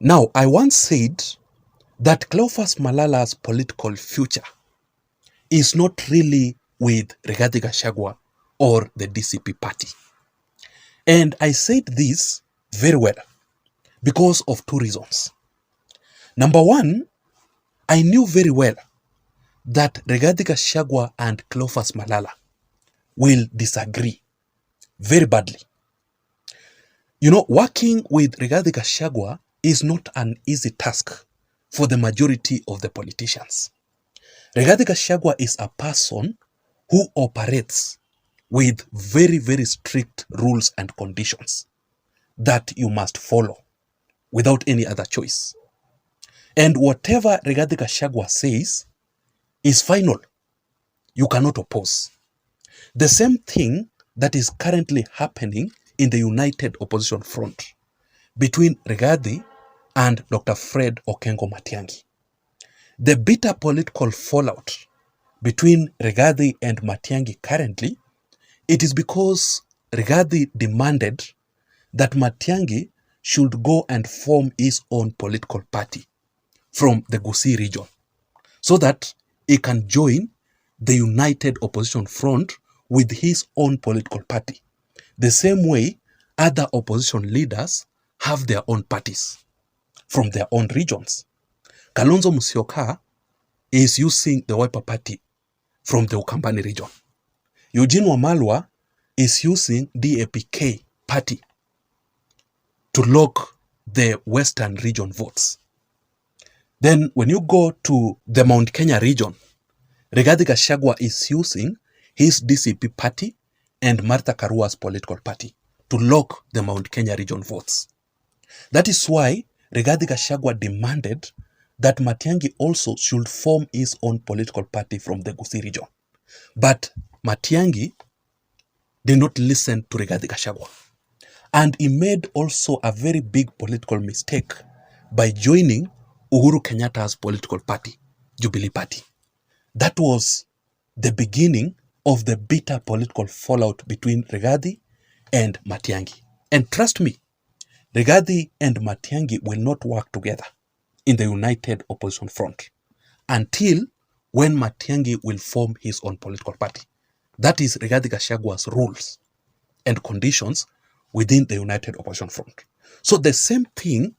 Now, I once said that Cleophas Malala's political future is not really with Rigathi Gachagua or the DCP party. And I said this very well because of two reasons. Number one, I knew very well that Rigathi Gachagua and Cleophas Malala will disagree very badly. You know, working with Rigathi Gachagua is not an easy task for the majority of the politicians. Rigathi Gachagua is a person who operates with very, very strict rules and conditions that you must follow without any other choice. And whatever Rigathi Gachagua says is final. You cannot oppose. The same thing that is currently happening in the United Opposition Front between Rigathi and Dr. Fred Okengo Matiang'i. The bitter political fallout between Rigathi and Matiang'i currently, it is because Rigathi demanded that Matiang'i should go and form his own political party from the Gusii region so that he can join the United Opposition Front with his own political party. The same way other opposition leaders have their own parties from their own regions. Kalonzo Musyoka is using the Wiper Party from the Ukambani region. Eugene Wamalwa is using DAPK party to lock the Western region votes. Then when you go to the Mount Kenya region, Rigathi Gachagua is using his DCP party and Martha Karua's political party to lock the Mount Kenya region votes. That is why Rigathi Gachagua demanded that Matiang'i also should form his own political party from the Gusii region. But Matiang'i did not listen to Rigathi Gachagua. And he made also a very big political mistake by joining Uhuru Kenyatta's political party, Jubilee Party. That was the beginning of the bitter political fallout between Rigathi and Matiang'i. And trust me, Rigathi and Matiang'i will not work together in the United Opposition Front until when Matiang'i will form his own political party. That is Rigathi Gachagua's rules and conditions within the United Opposition Front. So the same thing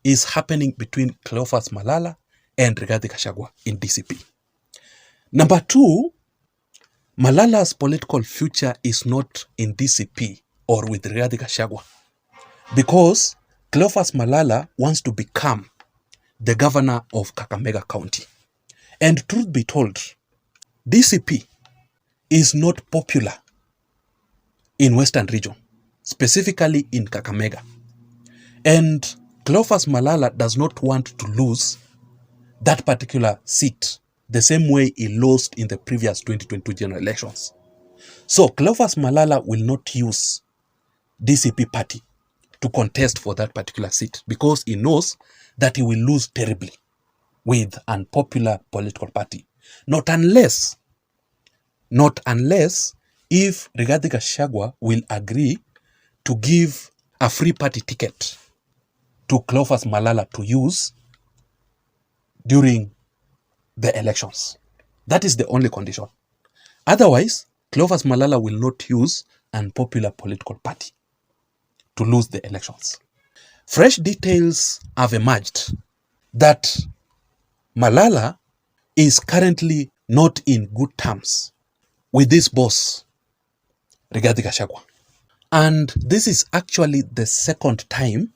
is happening between Cleophas Malala and Rigathi Gachagua in DCP. Number two, Malala's political future is not in DCP or with Rigathi Gachagua because Cleophas Malala wants to become the governor of Kakamega County. And truth be told, DCP is not popular in Western region, specifically in Kakamega. And Cleophas Malala does not want to lose that particular seat the same way he lost in the previous 2022 general elections. So Cleophas Malala will not use DCP party to contest for that particular seat because he knows that he will lose terribly with an unpopular political party. Not unless if Rigathi Gachagua will agree to give a free party ticket to Cleophas Malala to use during the elections. That is the only condition. Otherwise, Cleophas Malala will not use an unpopular political party to lose the elections. Fresh details have emerged that Malala is currently not in good terms with this boss, Rigathi Gachagua. And this is actually the second time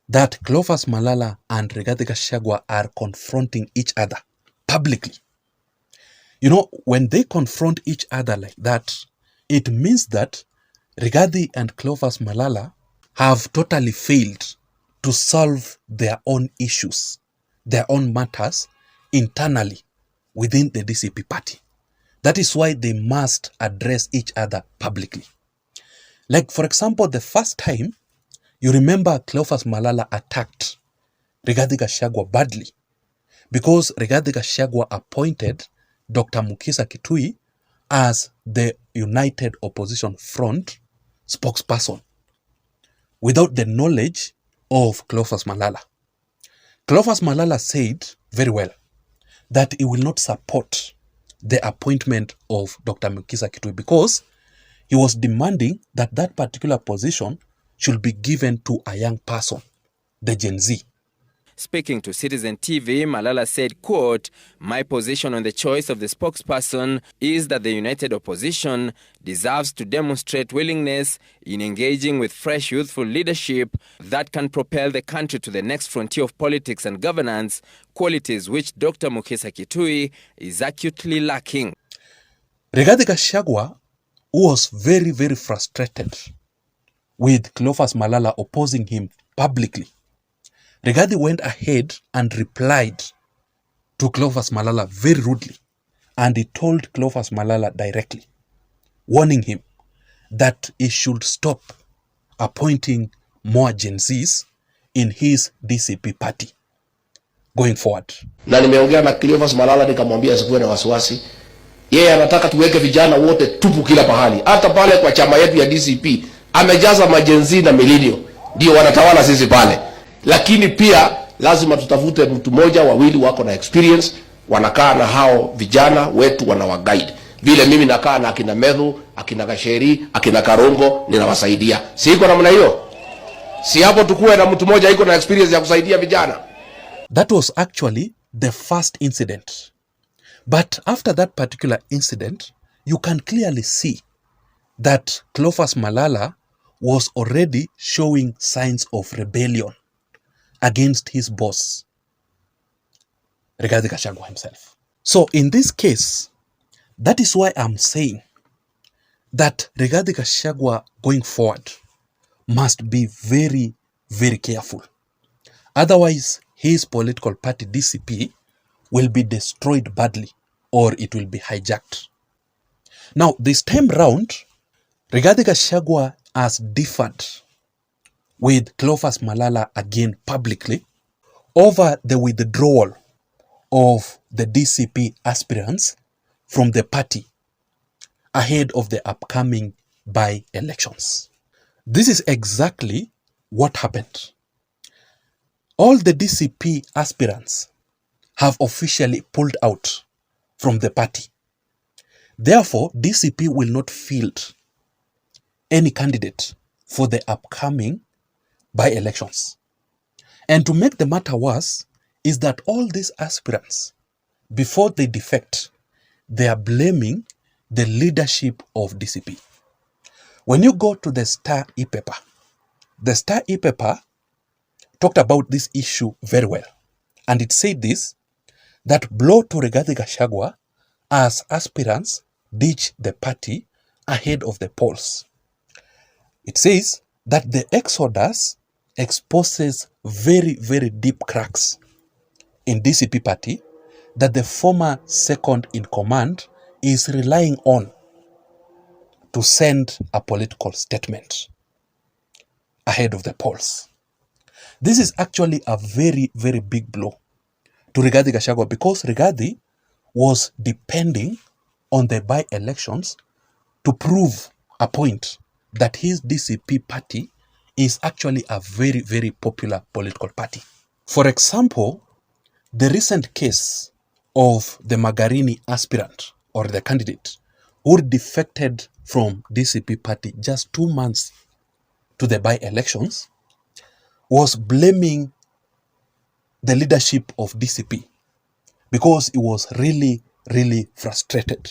that Cleophas Malala and Rigathi Gachagua are confronting each other publicly. You know, when they confront each other like that, it means that Rigathi and Cleophas Malala have totally failed to solve their own issues, their own matters internally within the DCP party. That is why they must address each other publicly. Like, for example, the first time, you remember Cleophas Malala attacked Rigathi Gachagua badly because Rigathi Gachagua appointed Dr. Mukisa Kitui as the United Opposition Front spokesperson without the knowledge of Cleophas Malala. Cleophas Malala said very well that he will not support the appointment of Dr. Mukisa Kitui because he was demanding that that particular position should be given to a young person, the Gen Z. Speaking to Citizen TV, Malala said, quote, "My position on the choice of the spokesperson is that the united opposition deserves to demonstrate willingness in engaging with fresh youthful leadership that can propel the country to the next frontier of politics and governance, qualities which Dr. Mukisa Kitui is acutely lacking." Rigathi Gachagua, who was very, very frustrated with Cleophas Malala opposing him publicly, Rigathi went ahead and replied to Cleophas Malala very rudely, and he told Cleophas Malala directly, warning him that he should stop appointing more Gen Zs in his DCP party going forward. Na nimeongea na Cleophas Malala nikamwambia asikuwe na wasiwasi. Yeye anataka tuweke vijana wote tupu kila pahali. Hata pale kwa chama yetu ya DCP amejaza majenzi na millennial ndio wanatawala sisi pale. Lakini pia lazima tutafute mtu mmoja wawili wako na experience, wanakaa na hao vijana wetu wanawaguide. Vile mimi nakaa na akina Medhu, akina Gasheri, akina Karongo ninawasaidia. Si iko namna hiyo? Si hapo tukue na mtu mmoja iko na experience ya kusaidia vijana. That was actually the first incident. But after that particular incident, you can clearly see that Cleophas Malala was already showing signs of rebellion against his boss, Rigathi Gachagua himself. So in this case, that is why I'm saying that Rigathi Gachagua going forward must be very, very careful. Otherwise, his political party DCP will be destroyed badly or it will be hijacked. Now, this time round, Rigathi Gachagua has differed with Cleophas Malala again publicly over the withdrawal of the DCP aspirants from the party ahead of the upcoming by-elections. This is exactly what happened. All the DCP aspirants have officially pulled out from the party. Therefore, DCP will not field any candidate for the upcoming by-elections. And to make the matter worse is that all these aspirants, before they defect, they are blaming the leadership of DCP. When you go to the Star e-paper, the Star e-paper talked about this issue very well. And it said this, that blow to Rigathi Gachagua as aspirants ditch the party ahead of the polls. It says that the exodus exposes very, very deep cracks in DCP party that the former second in command is relying on to send a political statement ahead of the polls. This is actually a very, very big blow to Rigathi Gachagua because Rigathi was depending on the by-elections to prove a point that his DCP party is actually a very, very popular political party. For example, the recent case of the Magarini aspirant or the candidate who defected from DCP party just 2 months to the by-elections was blaming the leadership of DCP because he was really, really frustrated.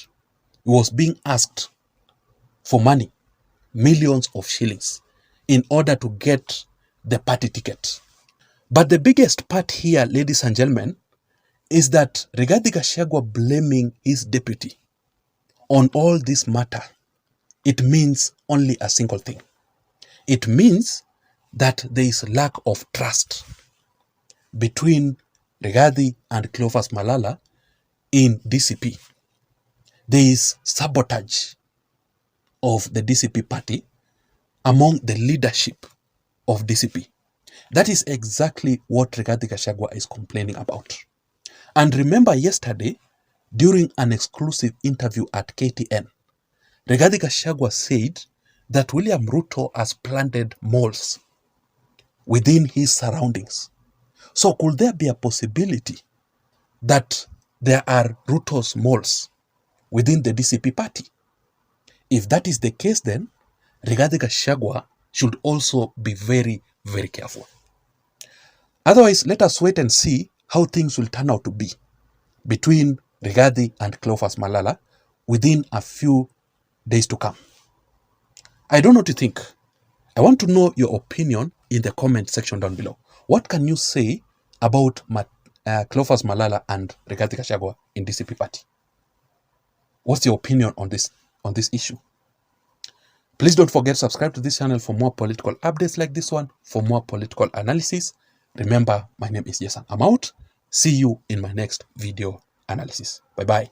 He was being asked for money, millions of shillings, in order to get the party ticket. But the biggest part here, ladies and gentlemen, is that Rigathi Gachagua blaming his deputy on all this matter, it means only a single thing. It means that there is lack of trust between Rigathi and Cleophas Malala in DCP. There is sabotage of the DCP party among the leadership of DCP. That is exactly what Rigathi Gachagua is complaining about. And remember yesterday, during an exclusive interview at KTN, Rigathi Gachagua said that William Ruto has planted malls within his surroundings So could there be a possibility that there are Ruto's moles within the DCP party? If that is the case, then Rigathi Gachagua should also be very, very careful. Otherwise, let us wait and see how things will turn out to be between Rigathi and Cleophas Malala within a few days to come. I don't know what you think. I want to know your opinion in the comment section down below. What can you say about Cleophas Malala and Rigathi Gachagua in DCP party? What's your opinion on this issue? Please don't forget to subscribe to this channel for more political updates like this one, for more political analysis. Remember, my name is Jason. I'm out. See you in my next video analysis. Bye-bye.